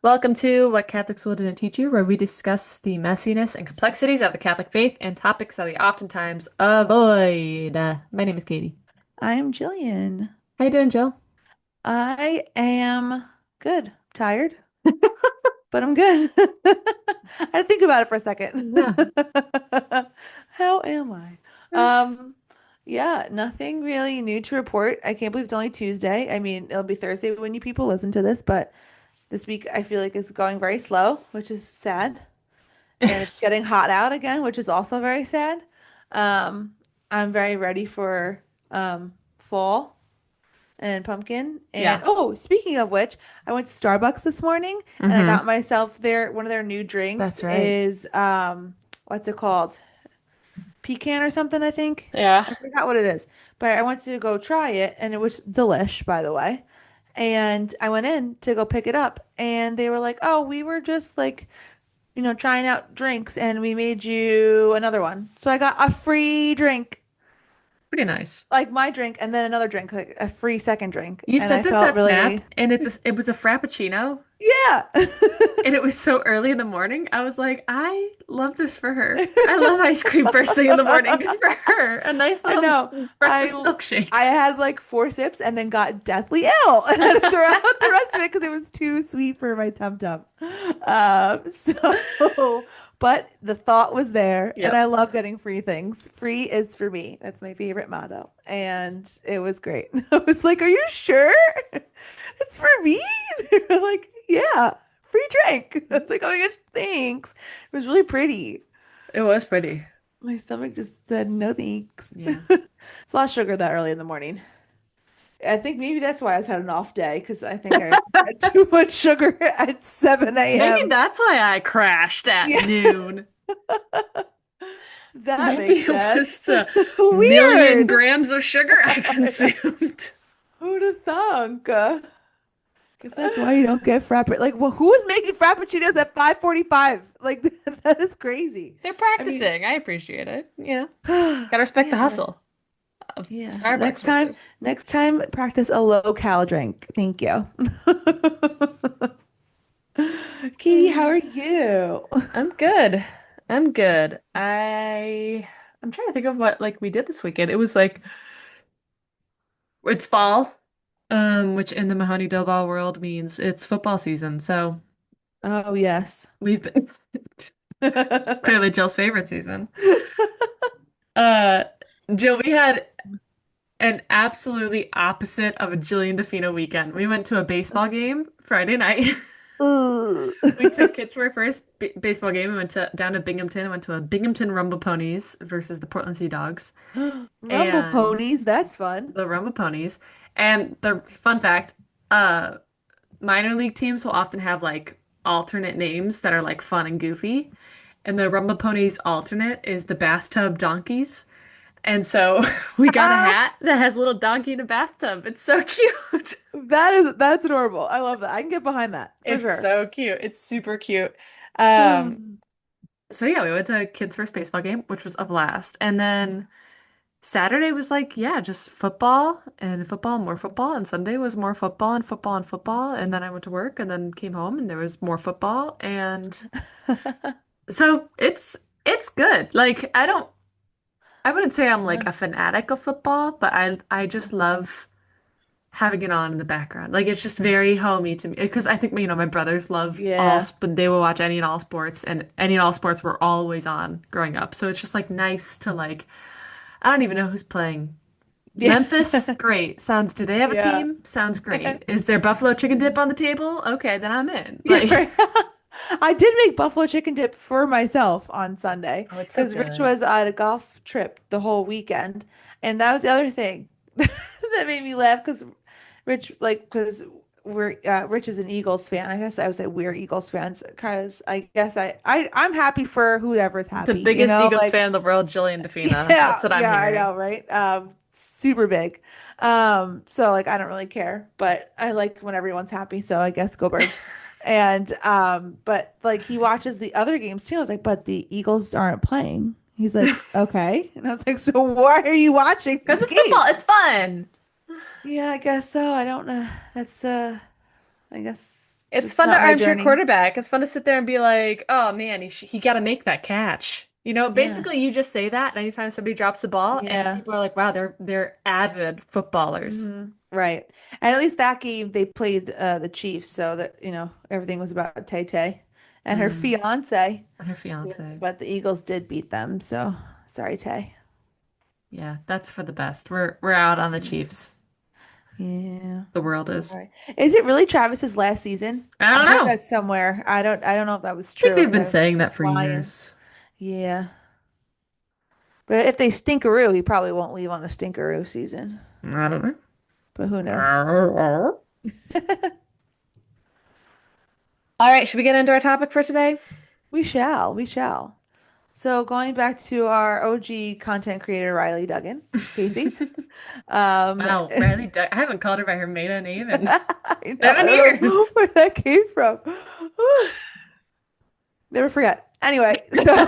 Welcome to What Catholic School Didn't Teach You, where we discuss the messiness and complexities of the Catholic faith and topics that we oftentimes avoid. My name is Katie. I'm Jillian. How you doing, Jill? I am good. Tired, but I'm good. I had to think about it for a second. Yeah. How am I? Um, yeah, nothing really new to report. I can't believe it's only Tuesday. I mean, it'll be Thursday when you people listen to this, but this week I feel like it's going very slow, which is sad. And it's getting hot out again, which is also very sad. Um, I'm very ready for fall and pumpkin. And Yeah. oh, speaking of which, I went to Starbucks this morning and I Mm-hmm. got myself one of their new drinks That's right. is what's it called? Pecan or something, I think. Yeah. I forgot what it is. But I went to go try it and it was delish, by the way. And I went in to go pick it up and they were like, "Oh, we were just like, trying out drinks and we made you another one." So I got a free drink, Pretty nice. like my drink and then another drink, like a free second drink. You And I sent us felt that snap, really, and it was a frappuccino, yeah. and it was so early in the morning. I was like, I love this for her. I love ice cream first thing in the morning. Good for her. A nice I little know. breakfast milkshake. I had like 4 sips and then got deathly ill and had to throw out the rest of it because it was too sweet for my tum tum. But the thought was there, and Yep. I love getting free things. Free is for me. That's my favorite motto, and it was great. I was like, "Are you sure it's for me?" They were like, "Yeah, free drink." I was like, "Oh my gosh, thanks." It was really pretty. It was pretty. My stomach just said no thanks. Yeah. It's a lot of sugar that early in the morning. I think maybe that's why I was had an off day because I think I had too much sugar at 7 Maybe a.m. that's why I crashed at Yeah, noon. that Maybe makes it sense. was the million Weird. grams of sugar I consumed. Who'd have thunk? Guess that's why you don't get frappe. Like, well, who is making frappuccinos at 5:45? Like, that is crazy. They're I mean, practicing. I appreciate it. Yeah. Gotta respect the yeah, hustle of yeah. Starbucks workers. Next time, practice a low-cal drink. Thank you. Katie, how are you? I'm good. I'm good. I'm trying to think of what like we did this weekend. It was like it's fall, which in the Mahoney Doughball world means it's football season. So Oh, yes. we've been clearly Jill's favorite season. Uh, Jill, we had an absolutely opposite of a Jillian DeFino weekend. We went to a baseball game Friday night. Ooh. We took kids to our first b baseball game. We went to down to Binghamton. I went to a Binghamton Rumble Ponies versus the Portland Sea Dogs Rumble and ponies, that's fun. the Rumble Ponies. And the fun fact, uh, minor league teams will often have like alternate names that are like fun and goofy. And the Rumble Ponies alternate is the Bathtub Donkeys. And so we got a hat that has a little donkey in a bathtub. It's so cute. That's adorable. I love that. I can get behind that for It's sure. so cute. It's super cute. Um, so yeah, we went to kids' first baseball game, which was a blast. And then Saturday was like, yeah, just football and football, more football. And Sunday was more football and football and football. And then I went to work and then came home and there was more football. And so it's good. Like I wouldn't say I'm like Yeah. a fanatic of football, but I just love having it on in the background. Like it's just very homey to me because I think my brothers love Yeah. but they will watch any and all sports and any and all sports were always on growing up. So it's just like nice to like I don't even know who's playing. Yeah. Memphis, great. Sounds, do they have a Yeah. team? Sounds great. Is there buffalo chicken dip on the table? Okay, then I'm in. Yeah, Like, right. I did make buffalo chicken dip for myself on Sunday oh, it's so because Rich good. was on a golf trip the whole weekend. And that was the other thing that made me laugh because because Rich is an Eagles fan. I guess I would say we're Eagles fans because I guess I'm happy for whoever's The happy, biggest Eagles like, fan in the world, Jillian DeFina. yeah, That's what I'm yeah, I hearing. know, right? Super big. So like I don't really care, but I like when everyone's happy, so I guess go Birds. And but like he watches the other games too. I was like, but the Eagles aren't playing. He's like, okay. And I was like, so why are you watching Because these it's football. games? It's fun. Yeah, I guess so. I don't know. That's I guess It's Just fun to not my armchair journey. quarterback. It's fun to sit there and be like, oh man, he got to make that catch. Yeah. Basically you just say that anytime somebody drops the ball and Yeah. people are like, wow, they're avid footballers. Right. And at least that game they played the Chiefs, so that, everything was about Tay Tay and her Mm, fiance. and her fiance. But the Eagles did beat them, so sorry, Tay. Yeah, that's for the best. We're out on the Yeah. Chiefs. Yeah. The world All is. right. Is it really Travis's last season? I I don't heard know. that somewhere. I don't know if that was I think true, they've if been that was saying just that for lying. years. Yeah. But if they stinkeroo, he probably won't leave on a stinkeroo season. I don't But who knows? know. All right, should we get into our topic for today? We shall. We shall. So going back to our OG content creator, Riley Duggan, Casey. Um, Wow, I haven't called her by her maiden name in I know, I seven don't know years. where that came from. Whew, never forget. Anyway, so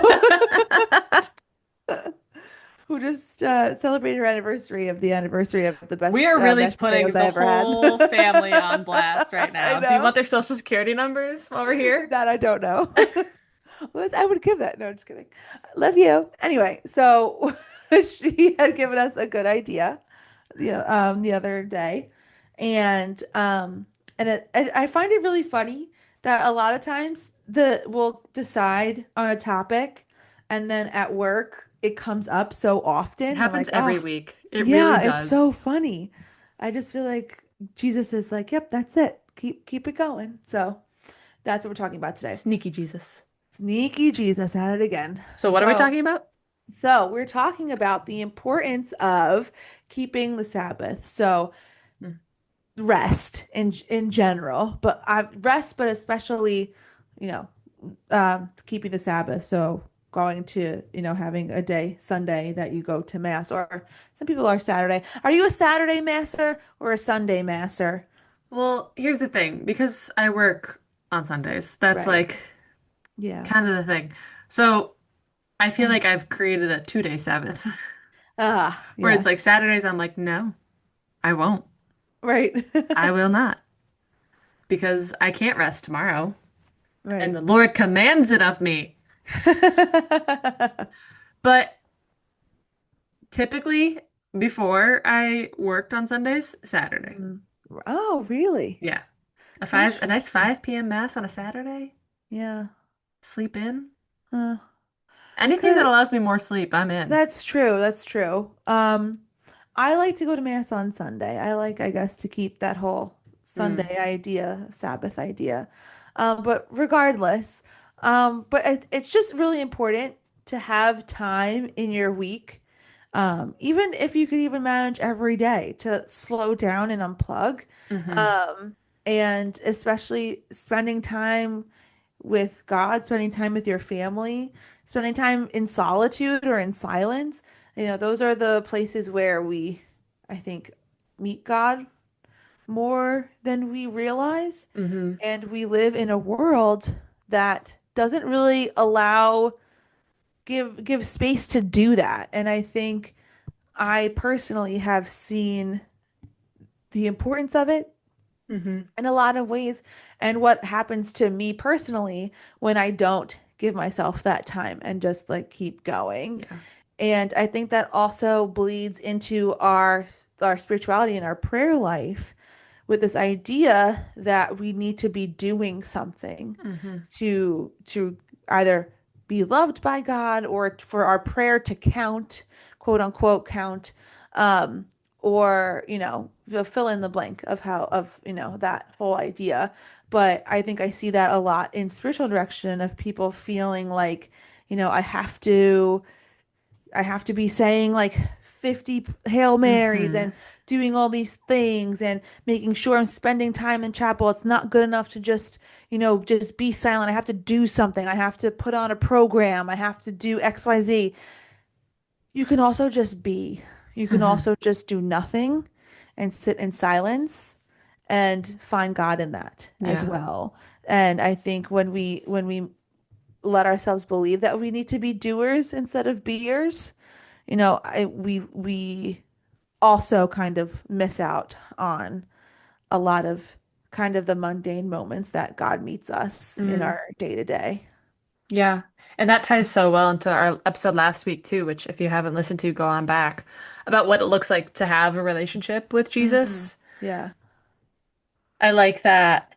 who just celebrated her anniversary of the anniversary of the We best are really mashed potatoes putting I the ever had. whole family on blast right I now. Do you know want their social security numbers while we're here? that I don't know. I would give that. No, just kidding. Love you. Anyway, so she had given us a good idea the other day, and I find it really funny that a lot of times we'll decide on a topic, and then at work it comes up so It often. I'm happens like, every oh, week. It really yeah, it's so does. funny. I just feel like Jesus is like, yep, that's it. Keep it going. So that's what we're talking about today. Sneaky Jesus. Sneaky Jesus at it again. So what are we talking about? So we're talking about the importance of keeping the Sabbath. So Hmm. rest in general, but rest, but especially, you know, keeping the Sabbath. So going to, having a day, Sunday, that you go to mass, or some people are Saturday. Are you a Saturday masser or a Sunday masser? Well, here's the thing, because I work on Sundays, that's Right. like Yeah. kind of the thing. So I feel like I've created a 2-day Sabbath Ah, where it's like yes. Saturdays, I'm like, no, I won't. Right. I will not because I can't rest tomorrow. And Right. the Lord commands it of me. But typically, before I worked on Sundays, Saturday. Mm. Oh, really? Yeah. A nice Interesting. 5 p.m. mass on a Saturday. Yeah. Sleep in. Uh, Anything that 'Cause allows me more sleep, I'm in. that's true. That's true. I like to go to mass on Sunday. I like, I guess, to keep that whole Mm. Sunday idea, Sabbath idea. But regardless, it's just really important to have time in your week, even if you could even manage every day to slow down and unplug, Hmm. um, and especially spending time with God, spending time with your family, spending time in solitude or in silence. Those are the places where I think, meet God more than we realize. Hmm. And we live in a world that doesn't really give space to do that. And I think I personally have seen the importance of it Hmm. in a lot of ways, and what happens to me personally when I don't give myself that time and just like keep going. Yeah. And I think that also bleeds into our spirituality and our prayer life, with this idea that we need to be doing something Hmm. to either be loved by God, or for our prayer to count, quote unquote count, um, or fill in the blank of how of that whole idea. But I think I see that a lot in spiritual direction, of people feeling like, I have to be saying like 50 Hail Marys Hmm. and doing all these things and making sure I'm spending time in chapel. It's not good enough to just be silent. I have to do something. I have to put on a program. I have to do XYZ. You can also just be. You can Hmm. also just do nothing and sit in silence and find God in that as Yeah. well. And I think when we let ourselves believe that we need to be doers instead of beers, we also kind of miss out on a lot of kind of the mundane moments that God meets us in Mm, our day to day. yeah. And that ties so well into our episode last week too, which if you haven't listened to, go on back about what it looks like to have a relationship with Hmm. Jesus. Yeah. I like that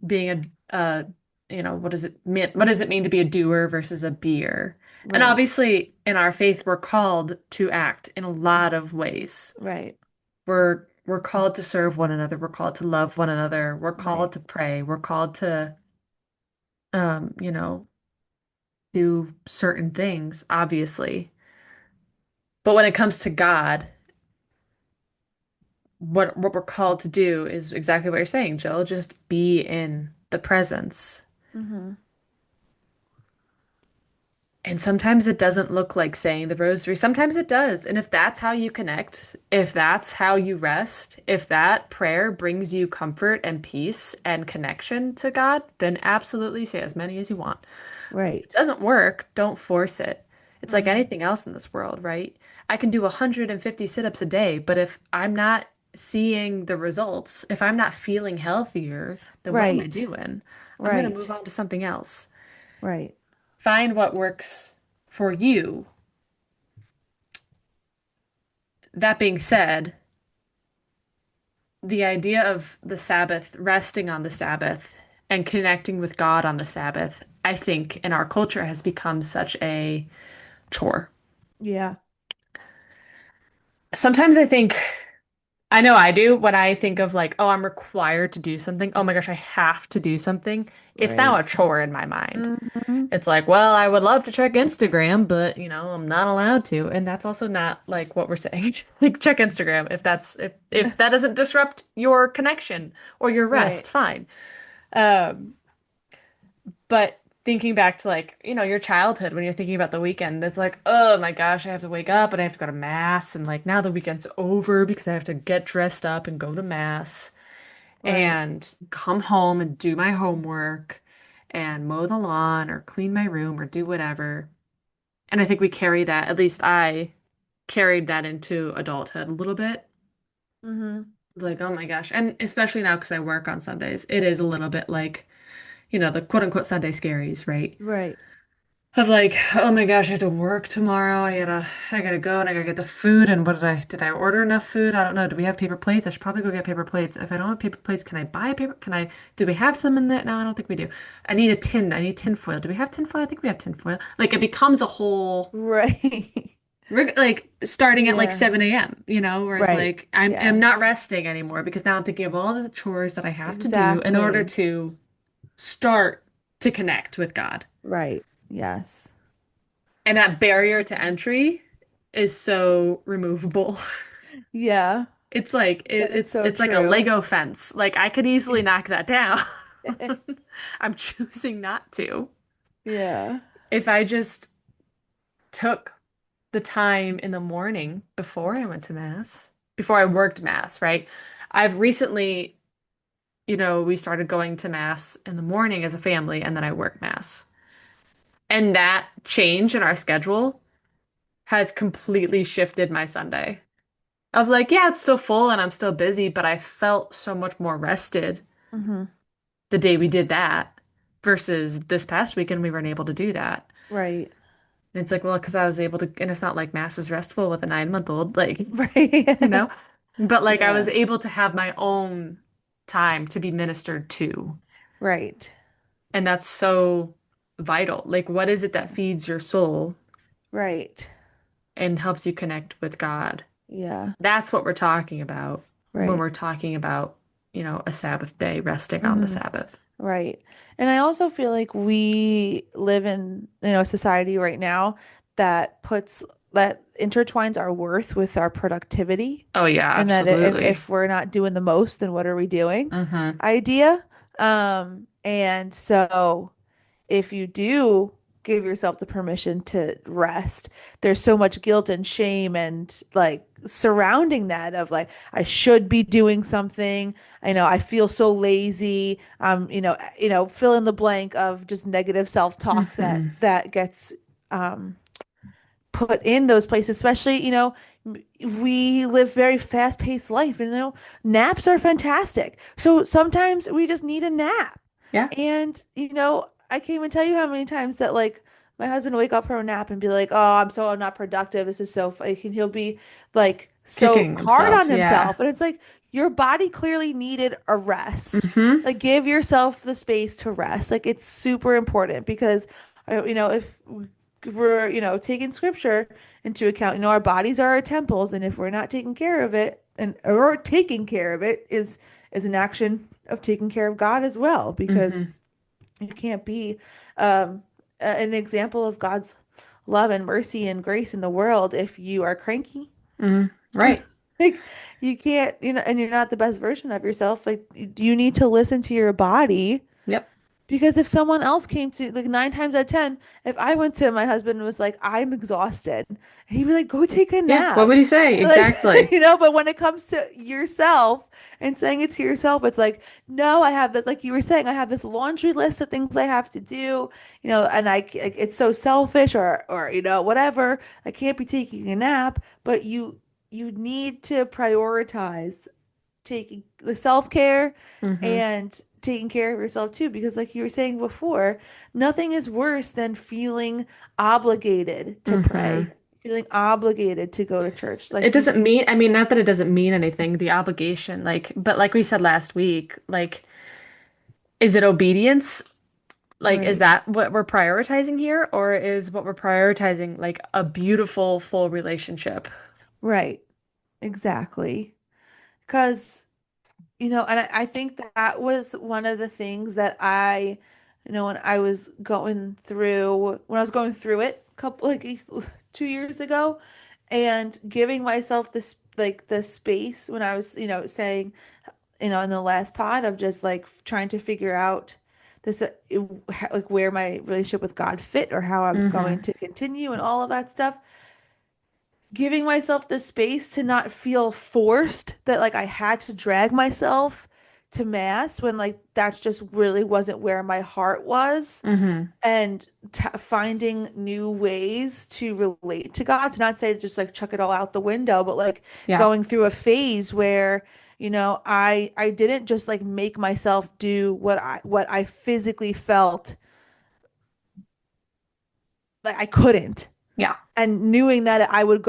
being what does it mean? What does it mean to be a doer versus a beer? And Right. obviously, in our faith, we're called to act in a lot of ways. Right. We're called to serve one another. We're called to love one another. We're Right. called to pray. We're called to, um, you know, do certain things, obviously. But when it comes to God, what we're called to do is exactly what you're saying, Jill. Just be in the presence. Hmm. And sometimes it doesn't look like saying the rosary. Sometimes it does. And if that's how you connect, if that's how you rest, if that prayer brings you comfort and peace and connection to God, then absolutely say as many as you want. If it Right. doesn't work, don't force it. It's like Hmm. anything else in this world, right? I can do 150 sit-ups a day, but if I'm not seeing the results, if I'm not feeling healthier, then what am I Right. doing? I'm going to move Right. on to something else. Right. Find what works for you. That being said, the idea of the Sabbath, resting on the Sabbath, and connecting with God on the Sabbath, I think in our culture has become such a chore. Yeah. Sometimes I think, I know I do, when I think of like, oh, I'm required to do something. Oh my gosh, I have to do something. It's now Right. a chore in my mind. Hmm. It's like, well, I would love to check Instagram, but I'm not allowed to. And that's also not like what we're saying. Like check Instagram if that doesn't disrupt your connection or your rest, Right. fine. Um, but thinking back to like, your childhood when you're thinking about the weekend, it's like, oh my gosh, I have to wake up and I have to go to mass and like now the weekend's over because I have to get dressed up and go to mass Right. and come home and do my homework and mow the lawn or clean my room or do whatever. And I think we carry that, at least I carried that into adulthood a little bit. Hmm. Like, oh my gosh. And especially now because I work on Sundays, it is a little bit like, the quote unquote Sunday scaries, right? Right. Of like, oh my gosh, I have to work tomorrow. I gotta go and I gotta get the food. And what did I order enough food? I don't know. Do we have paper plates? I should probably go get paper plates. If I don't have paper plates, can I buy paper? Do we have some in there? No, I don't think we do. I need a tin. I need tinfoil. Do we have tinfoil? I think we have tinfoil. Like it becomes a whole Right. like starting at like Yeah. 7 a.m., where it's Right. like I'm not Yes. resting anymore because now I'm thinking of all the chores that I have to do in order Exactly. to start to connect with God. Right. Yes. And that barrier to entry is so removable. Yeah. It's like That's so it's like a true. Lego fence. Like I could easily knock that down. I'm choosing not to. Yeah. If I just took the time in the morning before I went to mass, before I worked mass, right? I've recently, we started going to mass in the morning as a family and then I work mass. And that change in our schedule has completely shifted my Sunday. Of like, yeah, it's still full and I'm still busy, but I felt so much more rested Hmm. the day we did that versus this past weekend we weren't able to do that. Right. And it's like, well, because I was able to, and it's not like mass is restful with a 9-month-old, like, you Right. know, but like I was Yeah. able to have my own time to be ministered to. Right. And that's so vital. Like, what is it that feeds your soul Right. and helps you connect with God? Yeah. That's what we're talking about when Right. we're talking about, a Sabbath day, resting on the Hmm. Sabbath. Right. And I also feel like we live in, a society right now that intertwines our worth with our productivity. Oh, yeah, And that absolutely. if we're not doing the most, then what are we doing? Hmm. Idea. And so if you do give yourself the permission to rest, there's so much guilt and shame and like surrounding that of like, I should be doing something. I feel so lazy. Fill in the blank of just negative self-talk that Hmm. gets um put in those places, especially, we live very fast-paced life, and naps are fantastic. So sometimes we just need a nap. Yeah. And I can't even tell you how many times that like my husband will wake up from a nap and be like, "Oh, I'm not productive. This is so," and he'll be like so Kicking hard himself. on Yeah. himself. And it's like your body clearly needed a rest. Hmm. Like give yourself the space to rest. Like it's super important because if we're, taking scripture into account, our bodies are our temples, and if we're not taking care of it, and or taking care of it is an action of taking care of God as well, because Hmm. you can't be an example of God's love and mercy and grace in the world if you are cranky. Hmm. Right. Like you can't, and you're not the best version of yourself. Like you need to listen to your body. Yep. Because if someone else came to, like, 9 times out of 10, if I went to my husband and was like, I'm exhausted, he'd be like, go take a Yeah. What nap. would he say? Like, Exactly. but when it comes to yourself and saying it to yourself, it's like, no, I have that, like you were saying, I have this laundry list of things I have to do, and it's so selfish, or, whatever. I can't be taking a nap, but you need to prioritize taking the self-care Hmm. and taking care of yourself too, because like you were saying before, nothing is worse than feeling obligated to Hmm. pray, feeling obligated to go to church. It Like doesn't you mean, I mean, not that it doesn't mean anything, the obligation, like, but like we said last week, like, is it obedience? Like, is right, that what we're prioritizing here? Or is what we're prioritizing like a beautiful, full relationship? right, exactly. Because and I think that was one of the things that when I was going through it couple like 2 years ago, and giving myself this like the space when I was, saying, in the last pod of just like trying to figure out this, like where my relationship with God fit or how I was going Hmm. to continue and all of that stuff, giving myself the space to not feel forced that like I had to drag myself to mass when like that's just really wasn't where my heart was, Hmm. and t finding new ways to relate to God, to not say just like chuck it all out the window, but like Yeah. going through a phase where I didn't just like make myself do what I physically felt like I couldn't, Yeah. and knowing that I would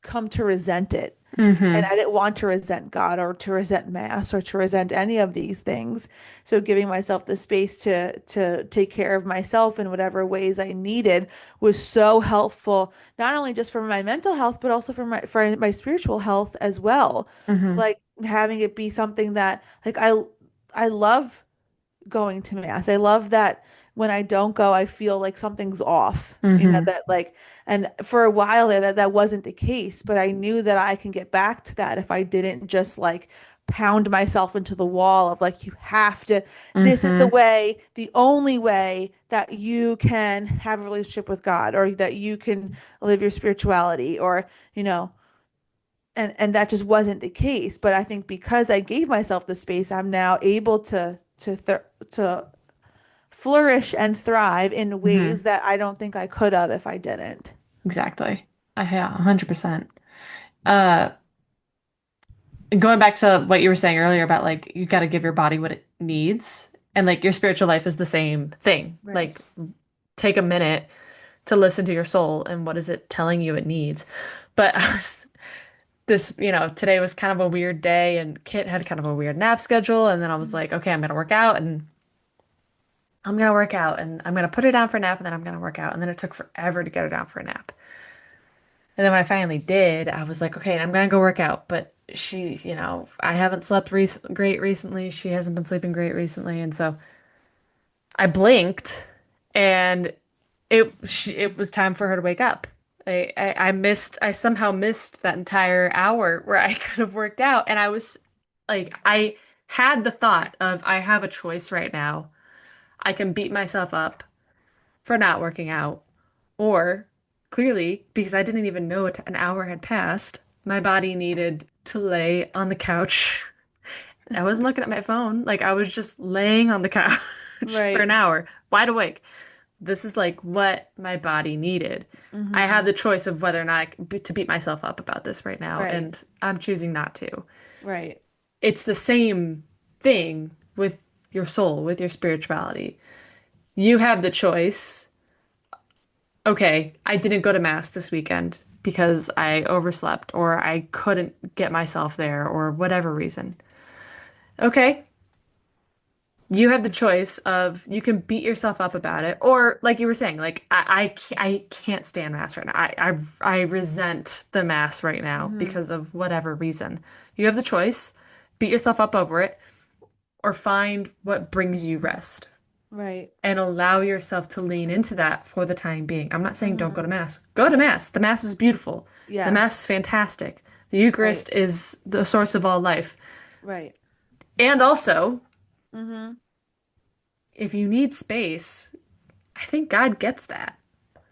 come to resent it. And Hmm. I didn't want to resent God or to resent Mass or to resent any of these things. So giving myself the space to take care of myself in whatever ways I needed was so helpful, not only just for my mental health, but also for my spiritual health as well. Hmm. Like having it be something that like I love going to mass. I love that when I don't go, I feel like something's off. Hmm. That like, and for a while there, that wasn't the case, but I knew that I can get back to that if I didn't just like pound myself into the wall of like, you have to, this is the Hmm. way, the only way that you can have a relationship with God, or that you can live your spirituality, or, and that just wasn't the case. But I think because I gave myself the space, I'm now able to flourish and thrive in Hmm. ways that I don't think I could have if I didn't. Exactly. Yeah, 100%. Uh, Going back to what you were saying earlier about like you got to give your body what it needs, and like your spiritual life is the same thing. Right. Like take a minute to listen to your soul and what is it telling you it needs. But today was kind of a weird day and Kit had kind of a weird nap schedule, and then I was like, okay, I'm gonna work out and I'm gonna work out and I'm gonna put her down for a nap and then I'm gonna work out. And then it took forever to get her down for a nap. And then when I finally did, I was like, okay, I'm gonna go work out. But I haven't slept great recently. She hasn't been sleeping great recently, and so I blinked, and it was time for her to wake up. I somehow missed that entire hour where I could have worked out, and I was like, I had the thought of I have a choice right now. I can beat myself up for not working out. Or clearly, because I didn't even know an hour had passed, my body needed to lay on the couch. I wasn't looking at my phone. Like I was just laying on the couch for an Right. hour, wide awake. This is like what my body needed. I have Mm-hmm. the choice of whether or not to beat myself up about this right now, Right. and I'm choosing not to. Right. It's the same thing with your soul, with your spirituality. You have the choice. Okay, I didn't go to mass this weekend because I overslept or I couldn't get myself there or whatever reason. Okay, you have the choice of you can beat yourself up about it, or like you were saying, like I can't stand mass right now. I resent the mass right now Mm-hmm. because of whatever reason. You have the choice, beat yourself up over it, or find what brings you rest Right. and allow yourself to lean into that for the time being. I'm not saying don't go Mm-hmm. to mass. Go to mass. The mass is beautiful. The mass Yes. is fantastic. The Right. Eucharist is the source of all life. Right. And also, Mm-hmm. if you need space, I think God gets that.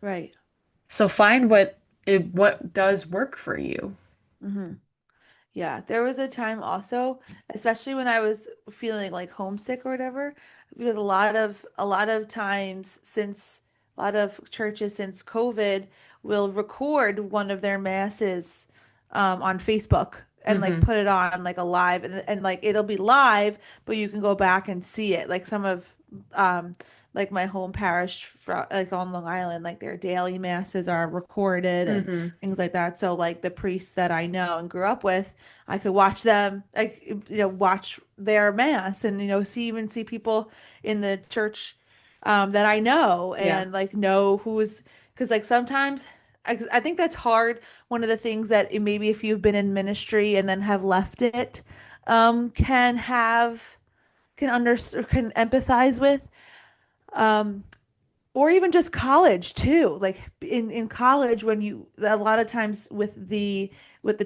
Right. So find what does work for you. Mm-hmm. Yeah, there was a time also, especially when I was feeling like homesick or whatever, because a lot of times since a lot of churches since COVID will record one of their masses on Facebook and like Hmm. put it on like a live and like it'll be live, but you can go back and see it. Like some of um like my home parish like on Long Island, like their daily masses are recorded and Hmm. things like that. So like the priests that I know and grew up with, I could watch them, like watch their mass, and see people in the church that I know, Yeah. and like know who's because like sometimes I think that's hard. One of the things that maybe if you've been in ministry and then have left it, can have can under can empathize with. Um, or even just college too, like in college when you a lot of times with the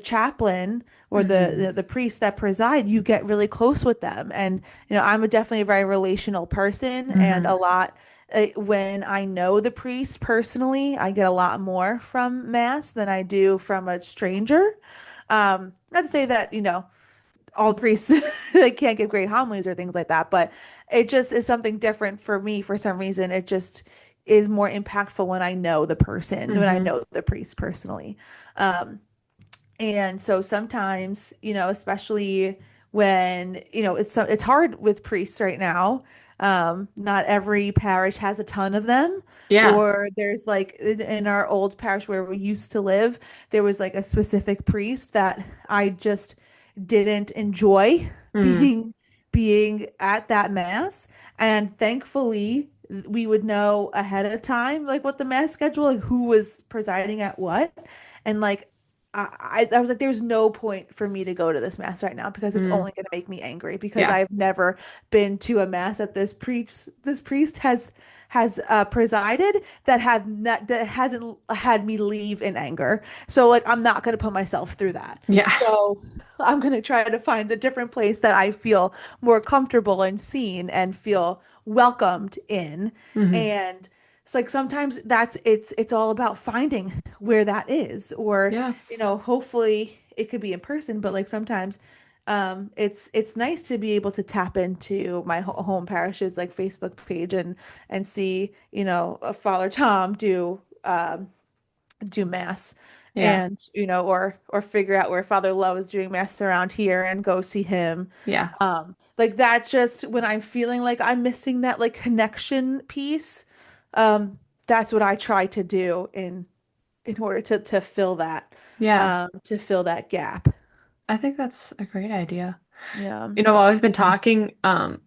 chaplain or Hmm. the priest that preside, you get really close with them. And I'm definitely a very relational person, and Hmm. a lot when I know the priest personally, I get a lot more from mass than I do from a stranger. Not to say that all priests like can't give great homilies or things like that, but it just is something different for me for some reason. It just is more impactful when I know the person, when I Hmm. know the priest personally. Um, and so sometimes, especially when, it's hard with priests right now. Not every parish has a ton of them, Yeah. or there's like in our old parish where we used to live, there was like a specific priest that I just didn't enjoy Mm. being at that mass. And thankfully, we would know ahead of time like what the mass schedule, like who was presiding at what. And like I was like, there's no point for me to go to this mass right now because it's Mm. only going to make me angry because Yeah. I've never been to a mass that this priest has presided that hasn't had me leave in anger. So like I'm not going to put myself through that. Yeah. So I'm going to try to find a different place that I feel more comfortable and seen and feel welcomed in. Hmm. And it's like sometimes it's all about finding where that is, or Yeah. hopefully it could be in person, but like sometimes it's nice to be able to tap into my home parish's like Facebook page and see Father Tom do mass, Yeah. and or figure out where Father Love is doing mass around here and go see him. Yeah. Like that, just when I'm feeling like I'm missing that like connection piece, um that's what I try to do in order Yeah. to fill that gap. I think that's a great idea. Yeah. While we've been talking, I'm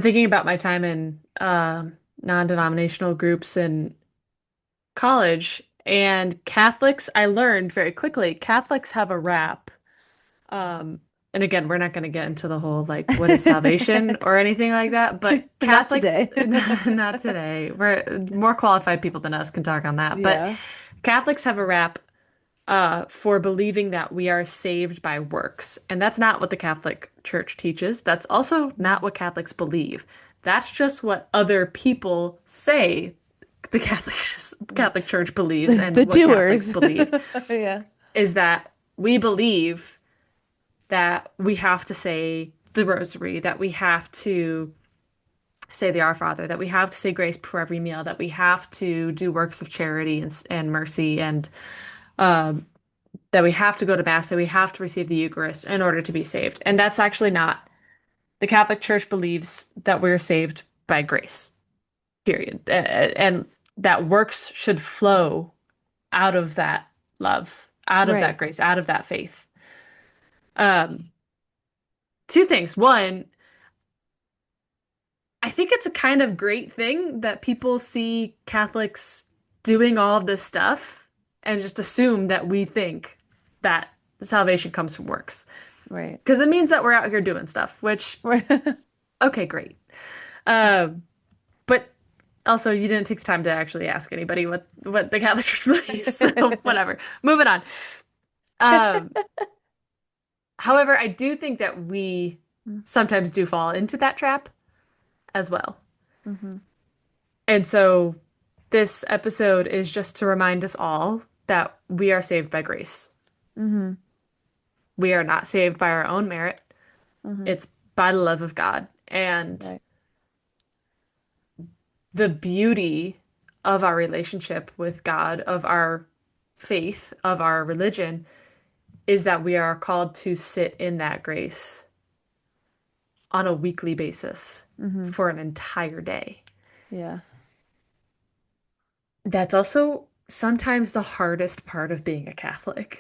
thinking about my time in non-denominational groups in college, and Catholics, I learned very quickly, Catholics have a rap. Um, and again, we're not going to get into the whole like what is salvation or anything like that, but Not Catholics, today. not today. We're more qualified people than us can talk on that. But Yeah. Catholics have a rap for believing that we are saved by works. And that's not what the Catholic Church teaches. That's also not what Catholics believe. That's just what other people say the Catholic Church believes and The what Catholics doers. believe Yeah. is that we believe that we have to say the rosary, that we have to say the Our Father, that we have to say grace before every meal, that we have to do works of charity and mercy, and um, that we have to go to Mass, that we have to receive the Eucharist in order to be saved. And that's actually not. The Catholic Church believes that we're saved by grace, period. And that works should flow out of that love, out of that Right. grace, out of that faith. Um, Two things. One, I think it's a kind of great thing that people see Catholics doing all of this stuff and just assume that we think that salvation comes from works. Right. Because it means that we're out here doing stuff, which, Right. okay, great. Um, but also, you didn't take the time to actually ask anybody what the Catholic Church believes, so whatever. Moving on. Um, However, I do think that we sometimes do fall into that trap as well. Mm-hmm. And so this episode is just to remind us all that we are saved by grace. Mm-hmm. We are not saved by our own merit. Mm-hmm. It's by the love of God. And Right. the beauty of our relationship with God, of our faith, of our religion, is that we are called to sit in that grace on a weekly basis Mm-hmm. for an entire day. Yeah. That's also sometimes the hardest part of being a Catholic.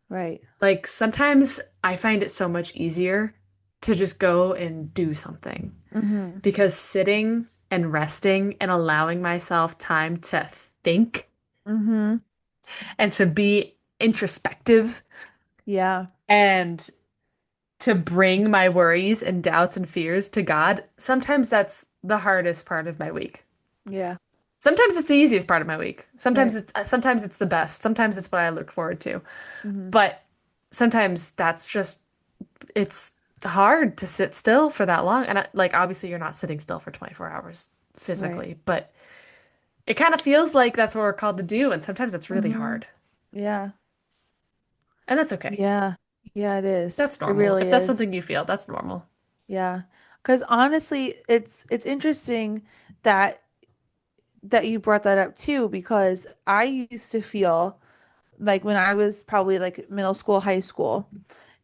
Right. Like sometimes I find it so much easier to just go and do something Mm-hmm. because sitting and resting and allowing myself time to think Mm-hmm. and to be introspective Yeah. and to bring my worries and doubts and fears to God, sometimes that's the hardest part of my week. Yeah. Sometimes it's the easiest part of my week. Right. Sometimes it's the best. Sometimes it's what I look forward to. Mm-hmm. But sometimes it's hard to sit still for that long. And like obviously you're not sitting still for 24 hours Right. physically, but it kind of feels like that's what we're called to do, and sometimes it's really Mm-hmm. hard. Yeah. And that's okay. Yeah. Yeah, it is. That's It normal. really If that's is. something you feel, that's normal. Yeah. Because honestly, it's interesting that you brought that up too, because I used to feel like when I was probably like middle school, high school,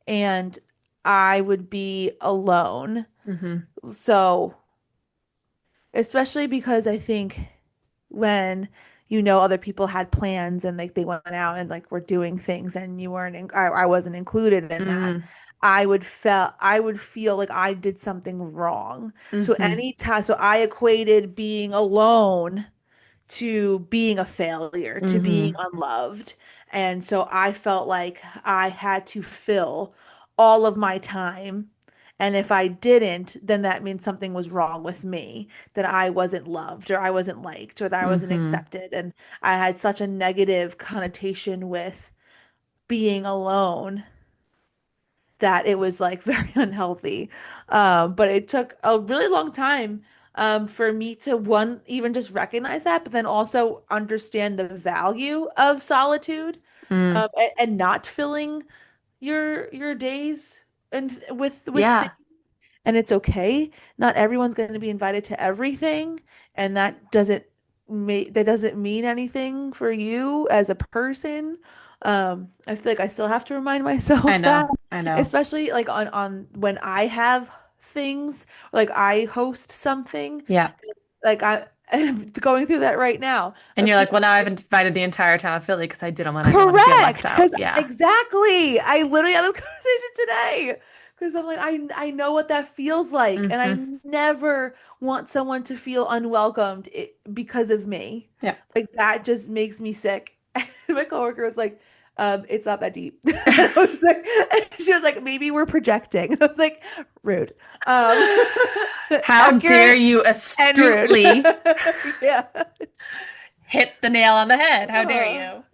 and I would be alone. Hmm. So, especially because I think when other people had plans and like they went out and like were doing things and you weren't I wasn't included in that. Hmm. I would feel like I did something wrong. So Hmm. anytime so I equated being alone to being a failure, to being Hmm. unloved. And so I felt like I had to fill all of my time. And if I didn't, then that means something was wrong with me, that I wasn't loved or I wasn't liked or that I wasn't Hmm. accepted. And I had such a negative connotation with being alone that it was like very unhealthy. But it took a really long time for me to one even just recognize that, but then also understand the value of solitude Mm. and not filling your days and with things. Yeah, And it's okay. Not everyone's going to be invited to everything, and that doesn't mean anything for you as a person. I feel like I still have to remind I myself that, know. I know. especially like on when I have things, like I host something, Yeah. like I'm going through that right now. And Of you're like, well, feeling now I've like invited the entire town of Philly because I did them when I didn't want to feel left correct, out. because Yeah. exactly. I literally had this conversation today because I'm like, I know what that feels like, and Hmm. I never want someone to feel unwelcomed because of me. Yeah. Like that just makes me sick. And my coworker was like, it's not that deep. I was like, and she was like, maybe we're projecting. I was like, rude. Um, How dare accurate you and rude. astutely Yeah. hit the nail on the head? How dare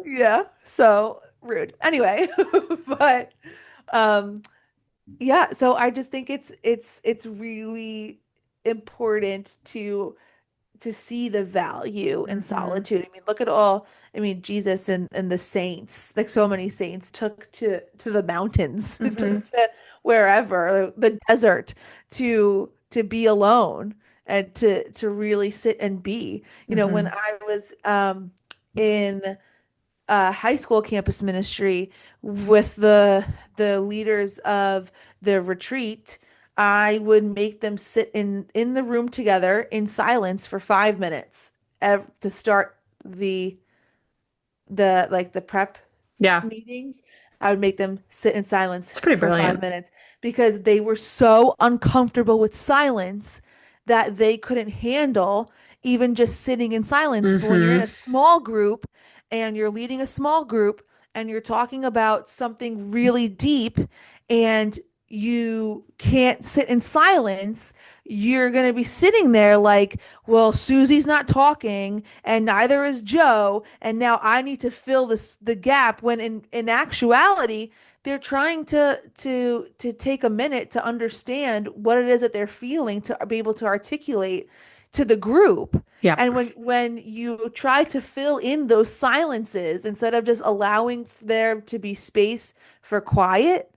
you? Yeah, so rude. Anyway, but um yeah, so I just think it's really important to see the value in Hmm. solitude. I mean, look at all, I mean, Jesus and the saints, like so many saints took to the mountains, took Hmm. to wherever, the desert to be alone and to really sit and be. When Hmm. I was in high school campus ministry with the leaders of the retreat, I would make them sit in the room together in silence for 5 minutes to start the the prep Yeah, meetings. I would make them sit in silence it's pretty for five brilliant. minutes because they were so uncomfortable with silence that they couldn't handle even just sitting in silence. But when you're in Hmm. a small group and you're leading a small group and you're talking about something really deep and you can't sit in silence, you're going to be sitting there like, well, Susie's not talking and neither is Joe, and now I need to fill the gap when in actuality they're trying to take a minute to understand what it is that they're feeling to be able to articulate to the group. Yep. And when you try to fill in those silences instead of just allowing there to be space for quiet,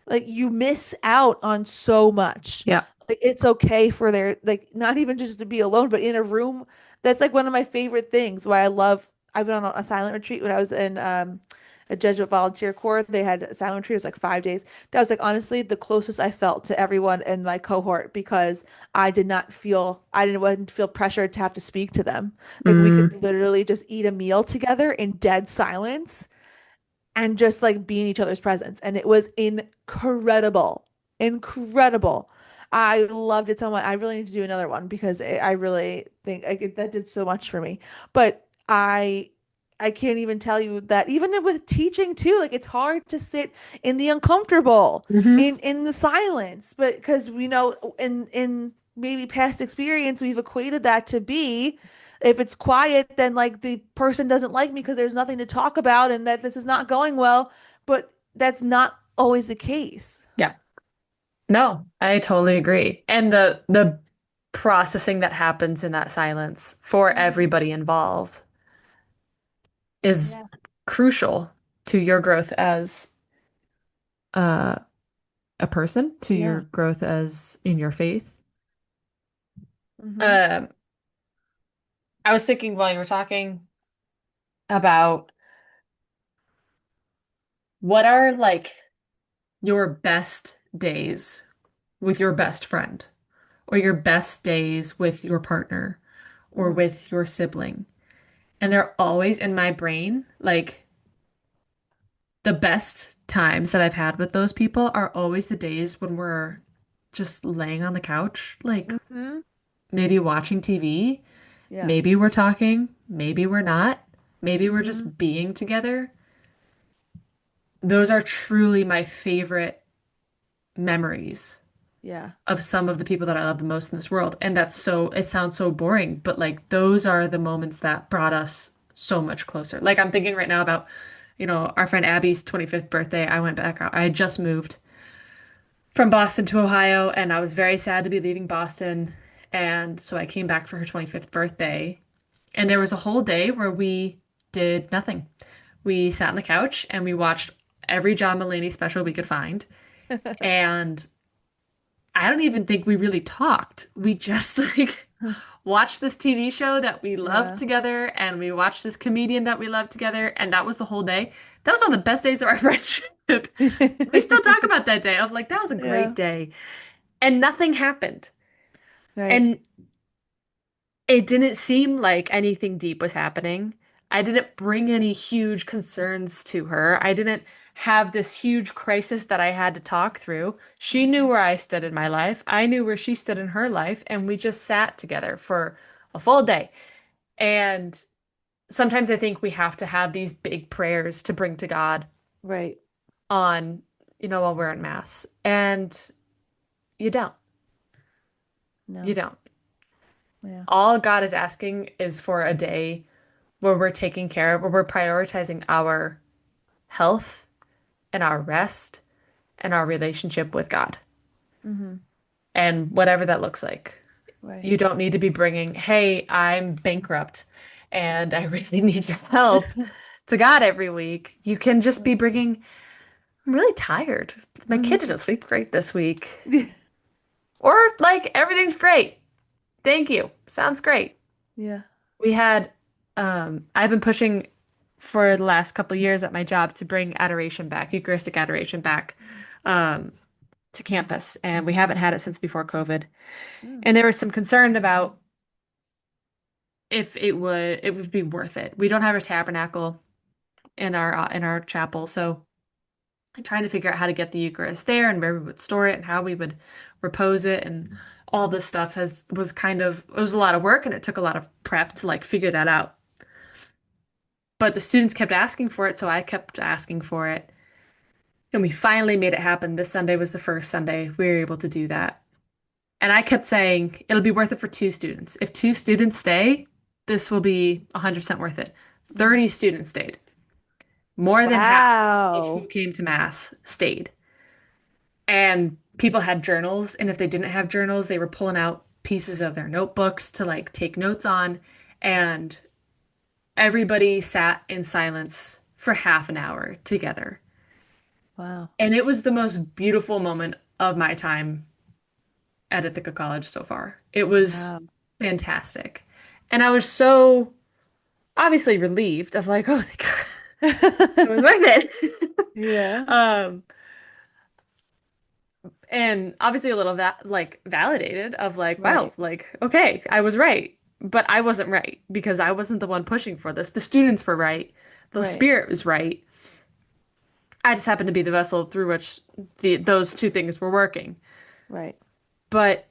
like you miss out on so much. Yep. Like it's okay for their like not even just to be alone, but in a room. That's like one of my favorite things. Why I love. I've been on a silent retreat when I was in a Jesuit volunteer corps. They had a silent retreat. It was like 5 days. That was like honestly the closest I felt to everyone in my cohort because I didn't wasn't feel pressured to have to speak to them. Like we could Mm. literally just eat a meal together in dead silence and just like be in each other's presence. And it was incredible. Incredible. I loved it so much. I really need to do another one because I really think that did so much for me. But I can't even tell you that even with teaching too, like it's hard to sit in the uncomfortable, Hmm. in the silence, but because we know in maybe past experience we've equated that to be if it's quiet, then like the person doesn't like me because there's nothing to talk about and that this is not going well. But that's not always the case. Yeah. No, I totally agree. And the processing that happens in that silence for Mhm. everybody involved is Yeah. crucial to your growth as uh, a person, to your Yeah. growth as in your faith. Hmm. Um, I was thinking while you were talking about what are like your best days with your best friend, or your best days with your partner, or Mm. with your sibling. And they're always in my brain. Like the best times that I've had with those people are always the days when we're just laying on the couch, like Hmm. maybe watching TV, Yeah. maybe we're talking, maybe we're not, maybe we're Hmm. just being together. Those are truly my favorite memories Yeah. of some of the people that I love the most in this world. And that's so, it sounds so boring, but like those are the moments that brought us so much closer. Like I'm thinking right now about, our friend Abby's 25th birthday. I went back out. I had just moved from Boston to Ohio, and I was very sad to be leaving Boston. And so I came back for her 25th birthday. And there was a whole day where we did nothing. We sat on the couch and we watched every John Mulaney special we could find. And I don't even think we really talked. We just like watched this TV show that we loved Yeah. together and we watched this comedian that we loved together. And that was the whole day. That was one of the best days of our friendship. We still talk about that day of like, that was a great Yeah. day. And nothing happened. Right. And it didn't seem like anything deep was happening. I didn't bring any huge concerns to her. I didn't have this huge crisis that I had to talk through. She knew Mhm. where I stood in my life. I knew where she stood in her life, and we just sat together for a full day. And sometimes I think we have to have these big prayers to bring to God Right. on, while we're in mass. And you don't. You No. don't. Yeah. All God is asking is for a day where we're taking care of, where we're prioritizing our health and our rest and our relationship with God Hmm. and whatever that looks like. Right. You don't need to be bringing, hey, I'm bankrupt and I really need your help to God every week. You can just be bringing, I'm really tired. My kid Hmm. didn't sleep great this week. Or like everything's great. Thank you. Sounds great. Yeah. We had, I've been pushing for the last couple of years at my job to bring adoration back, Eucharistic adoration back, um, to campus, and we haven't had it since before COVID. Mm. And there was some concern about if it would be worth it. We don't have a tabernacle in our chapel, so I'm trying to figure out how to get the Eucharist there and where we would store it and how we would repose it and all this stuff has was kind of it was a lot of work and it took a lot of prep to like figure that out. But the students kept asking for it, so I kept asking for it. And we finally made it happen. This Sunday was the first Sunday we were able to do that. And I kept saying it'll be worth it for two students. If two students stay, this will be 100% worth it. Mm. 30 students stayed. More than half of who Wow. came to Mass stayed. And people had journals, and if they didn't have journals, they were pulling out pieces of their notebooks to like take notes on. And everybody sat in silence for half an hour together. Wow. And it was the most beautiful moment of my time at Ithaca College so far. It was Wow. fantastic. And I was so obviously relieved of like, oh, thank God, it was worth it. Yeah. Um, and obviously a little that like validated of like, wow, Right. like, okay, I was right. But I wasn't right because I wasn't the one pushing for this. The students were right. The Right. spirit was right. I just happened to be the vessel through which those two things were working. Right. But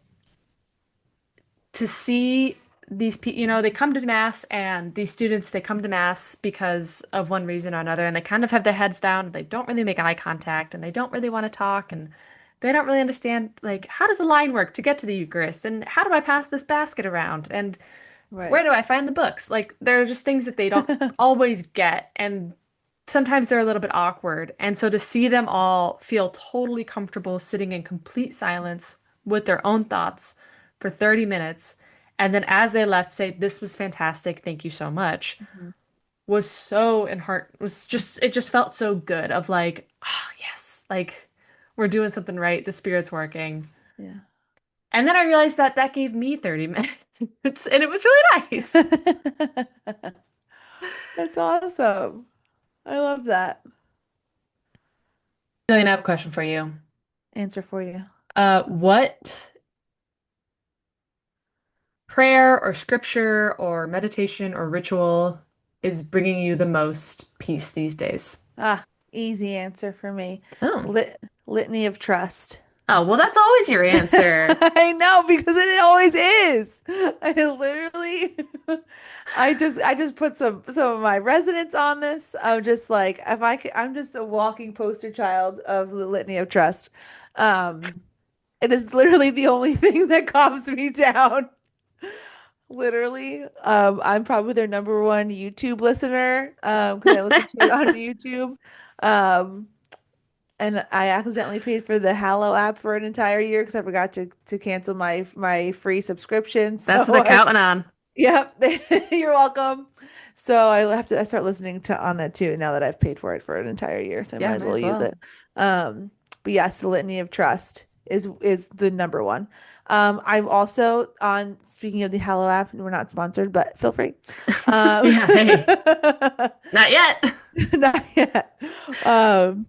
to see these people, they come to mass and these students, they come to mass because of one reason or another, and they kind of have their heads down, and they don't really make eye contact, and they don't really want to talk, and they don't really understand, like, how does a line work to get to the Eucharist, and how do I pass this basket around, and where Right. do I find the books? Like, there are just things that they don't always get, and sometimes they're a little bit awkward. And so to see them all feel totally comfortable sitting in complete silence with their own thoughts for 30 minutes, and then as they left, say, "This was fantastic. Thank you so much," Mhm. was so in heart was just it just felt so good of like, oh yes, like we're doing something right. The spirit's working. Yeah. And then I realized that that gave me 30 minutes, and it was really nice. That's awesome. I love that. Jillian, I have a question for you. Answer for you. What prayer or scripture or meditation or ritual is bringing you the most peace these days? Ah, easy answer for me. Oh. Litany of trust. Oh, well, that's always your answer. I know because it always is. I literally I just put some of my residents on this. I'm just like if I could, I'm just a walking poster child of the litany of trust. Um it is literally the only thing that calms me down. Literally. I'm probably their number one YouTube listener because I listen to it on YouTube. Um and I accidentally paid for the Hallow app for an entire year because I forgot to cancel my free subscription. That's what So they're I, counting on. yep, you're welcome. So I start listening to on that too now that I've paid for it for an entire year. So I Yeah, might as might well as use well. it. But yes, the Litany of Trust is the number one. I'm also on, speaking of the Hallow app, we're not sponsored, but feel free. Um, Yeah, hey, not yet. not yet. Um,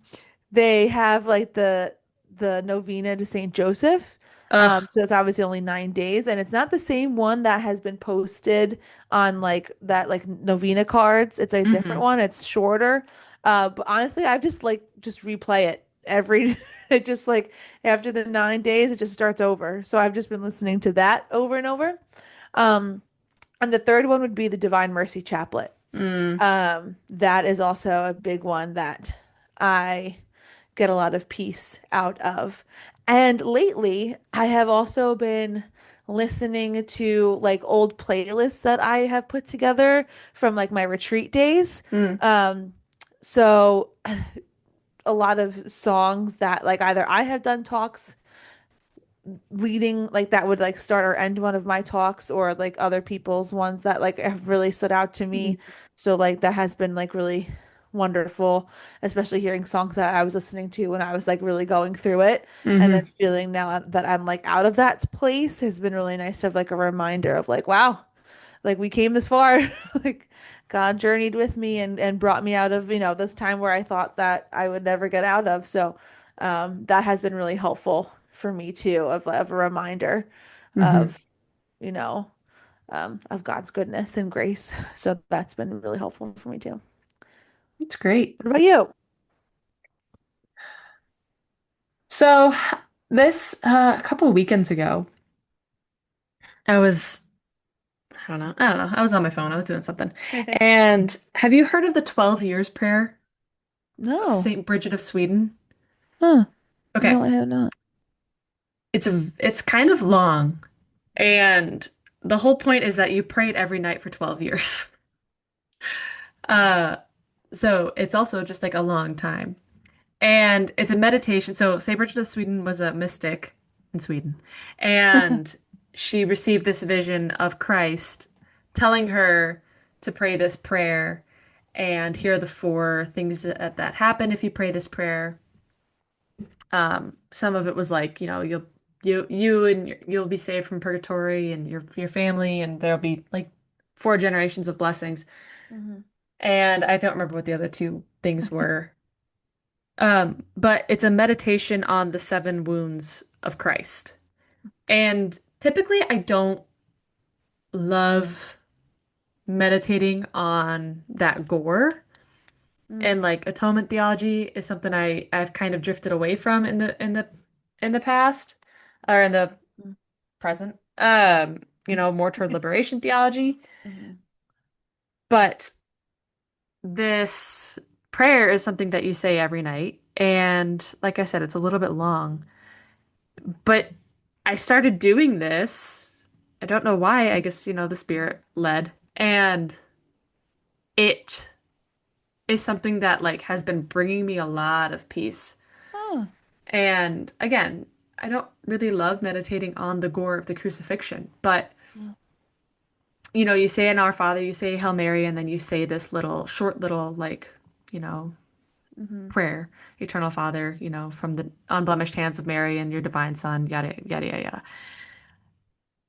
they have like the novena to Saint Joseph. Ugh. So it's obviously only 9 days, and it's not the same one that has been posted on like that like novena cards. It's a different Hmm. one. It's shorter. But honestly, I just replay it every it just like after the 9 days, it just starts over. So I've just been listening to that over and over. Um, and the third one would be the Divine Mercy Chaplet. Mm, That is also a big one that I get a lot of peace out of. And lately, I have also been listening to like old playlists that I have put together from like my retreat days. mm, Um, so a lot of songs that like either I have done talks leading like that would like start or end one of my talks or like other people's ones that like have really stood out to me. mm. So like that has been like really wonderful, especially hearing songs that I was listening to when I was like really going through it. And then Hmm. feeling now that I'm like out of that place has been really nice to have like a reminder of like, wow, like we came this far. Like God journeyed with me and brought me out of, this time where I thought that I would never get out of. So that has been really helpful for me too, of a reminder Hmm. of, you know, of God's goodness and grace. So that's been really helpful for me too. It's great. What about you? So this a couple weekends ago, I was I don't know. I was on my phone. I was doing something. And have you heard of the 12 years prayer of No. Saint Bridget of Sweden? Huh. Okay. No, I have not. It's kind of long. And the whole point is that you pray it every night for 12 years. Uh, so it's also just like a long time. And it's a meditation. So Saint Bridget of Sweden was a mystic in Sweden. And she received this vision of Christ telling her to pray this prayer. And here are the four things that happen if you pray this prayer. Some of it was like, you and you'll be saved from purgatory and your family, and there'll be like four generations of blessings. Hmm. And I don't remember what the other two things were. But it's a meditation on the seven wounds of Christ. And typically, I don't love meditating on that gore. Mm, And like atonement theology is something I've kind of drifted away from in the past or in the mm, present. More toward liberation theology. mhm. But this prayer is something that you say every night. And like I said, it's a little bit long. But I started doing this. I don't know why. I guess, the spirit led. And it is something that like has been bringing me a lot of peace. Huh. And again, I don't really love meditating on the gore of the crucifixion, but Mm, you say an Our Father, you say Hail Mary, and then you say this little short little like, you know, mhm, prayer. Eternal Father, from the unblemished hands of Mary and your divine Son, yada yada yada yada.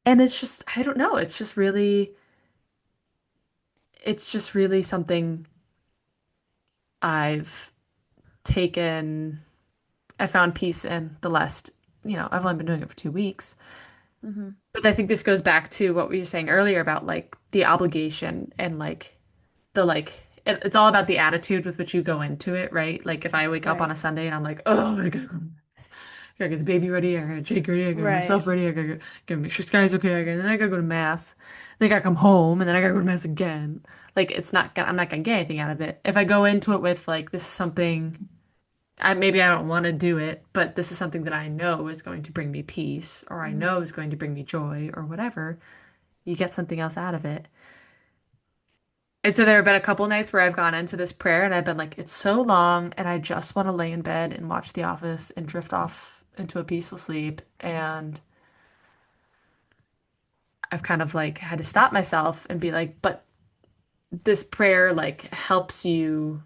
And it's just, I don't know, it's just really something I've taken, I found peace in the last, I've only been doing it for 2 weeks. mhm. But I think this goes back to what we were saying earlier about like the obligation and like it's all about the attitude with which you go into it, right? Like if I wake up on Right. a Sunday and I'm like, oh, I gotta go to mass. I gotta get the baby ready, I gotta Jake ready, I gotta get Right. myself ready, gotta make sure Sky's okay, then I gotta go to mass. Then I gotta come home and then I gotta go to mass again. Like I'm not gonna get anything out of it. If I go into it with like this is something maybe I don't want to do it, but this is something that I know is going to bring me peace, or I Mhm, know is going to bring me joy, or whatever. You get something else out of it. And so there have been a couple nights where I've gone into this prayer and I've been like, it's so long, and I just want to lay in bed and watch The Office and drift off into a peaceful sleep. And I've kind of like had to stop myself and be like, but this prayer like helps you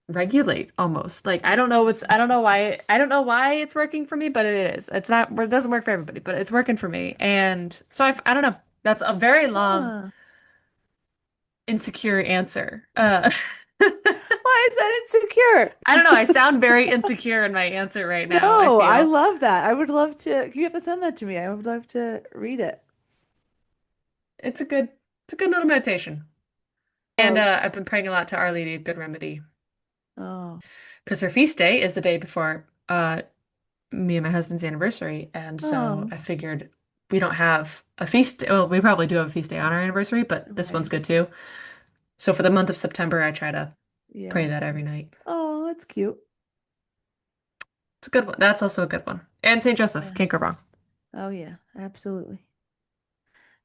regulate almost. Like I don't know why it's working for me, but it is. It doesn't work for everybody, but it's working for me. And so I don't know. That's a very long huh. insecure answer. Why is that insecure? I don't know. I sound very insecure in my answer right now, I No, I feel. love that. I would love to. You have to send that to me. I would love to read it. It's a good little meditation. And Oh, I've been praying a lot to Our Lady of Good Remedy oh, because her feast day is the day before me and my husband's anniversary. And so oh, I figured we don't have a feast. Well, we probably do have a feast day on our anniversary, but this one's right. good too. So for the month of September, I try to pray Yeah. that every night. Oh, that's cute. It's a good one. That's also a good one. And St. Joseph, Yeah. can't go wrong. Oh, yeah. Absolutely.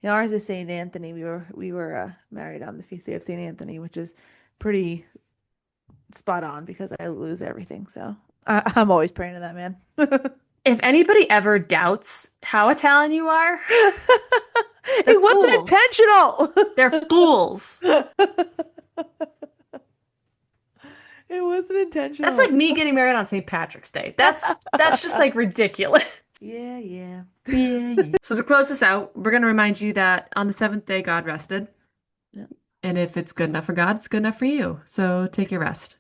Yeah, ours is Saint Anthony. We were married on the feast day of Saint Anthony, which is pretty spot on because I lose everything. So I'm always praying to that man. If anybody ever doubts how Italian you are, they're It wasn't fools. intentional. They're fools. It wasn't That's like intentional. me getting married on St. Patrick's Day. That's just like ridiculous. Yeah, yeah. Yeah, yeah. So to close this out, we're going to remind you that on the seventh day God rested, Yep. and if it's good enough for God, it's good enough for you. So take your rest.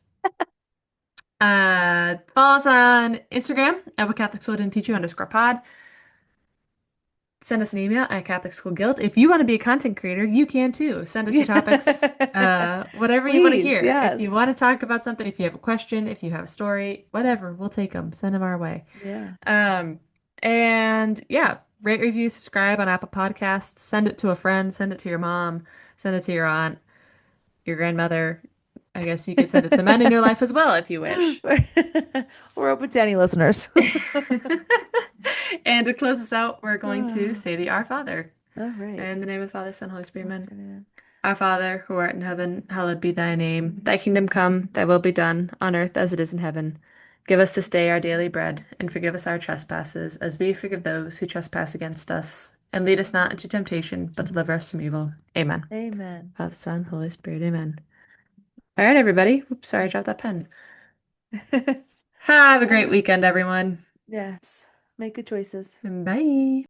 Follow us on Instagram at what Catholic School didn't teach you _pod. Send us an email at Catholic School Guilt. If you want to be a content creator, you can too. Send us your topics, whatever you want to Please, hear. If you yes. want to talk about something, if you have a question, if you have a story, whatever, we'll take them. Send them our way. Yeah. Um, and yeah, rate, review, subscribe on Apple Podcasts. Send it to a friend. Send it to your mom. Send it to your aunt, your grandmother. I guess you could send it to men in your life as well if you wish. We're open to any listeners. And to close this out, we're going to All say the Our Father. right. In the name of the Father, Son, Holy Spirit, Let's Amen. read it. Our Father, who art in heaven, hallowed be thy name. Thy kingdom come, thy will be done, on earth as it is in heaven. Give us this day our daily bread, and forgive us our trespasses, as we forgive those who trespass against us. And lead us not into temptation, but deliver us from evil. Amen. Amen. Father, Son, Holy Spirit, amen. All right, everybody. Oops, sorry, I dropped that pen. Have a great weekend, everyone. Yes. Make good choices. Bye.